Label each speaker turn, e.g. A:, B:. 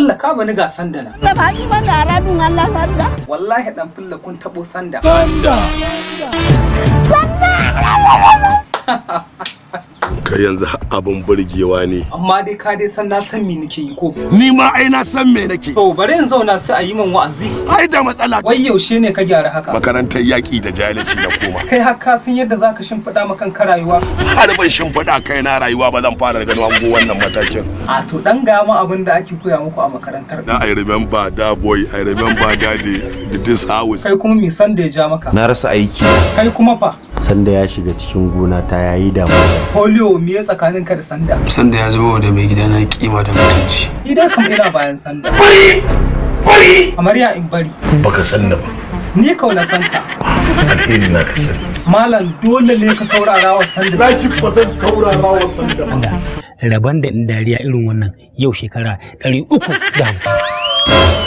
A: fulla ka bani ga sanda na.
B: Da baki ban da aradun Allah sanda.
A: Wallahi dan fulla kun tabo sanda.
C: Sanda.
D: Kai yanzu abin burgewa ne.
A: Amma dai ka dai san na san me nake yi ko.
D: Ni ma ai na san me nake.
A: To bari in zauna sai a yi min wa'azi.
D: Ai da matsala.
A: Wai yaushe ne ka gyara haka?
D: Makarantar yaƙi da jahilci na koma.
A: Kai har ka san yadda zaka shimfiɗa ma kanka rayuwa.
D: Har ban shimfiɗa kai na rayuwa ba zan fara gano an go wannan matakin.
A: A to dan ga mu abin da ake koya muku a makarantar.
D: Da I remember da boy, I remember daddy this house.
A: Kai kuma me Sanda ya ja maka?
C: Na rasa aiki.
A: Kai kuma fa?
E: Sanda ya shiga cikin gona ta yayi damuwa.
A: Polio me ya tsakanin ka da Sanda?
F: Sanda ya zama da mai gida na kima da mutunci.
A: Ni dai kam ina bayan Sanda.
D: Bari!
A: Amarya in bari.
D: Baka san da ba.
A: Ni kau na san ka.
D: Alheri na ka sani.
A: Malam dole ne ka saurara wa Sanda.
D: Zaki ba zan saurara wa Sanda ba.
G: Rabon da in dariya irin wannan yau shekara 350.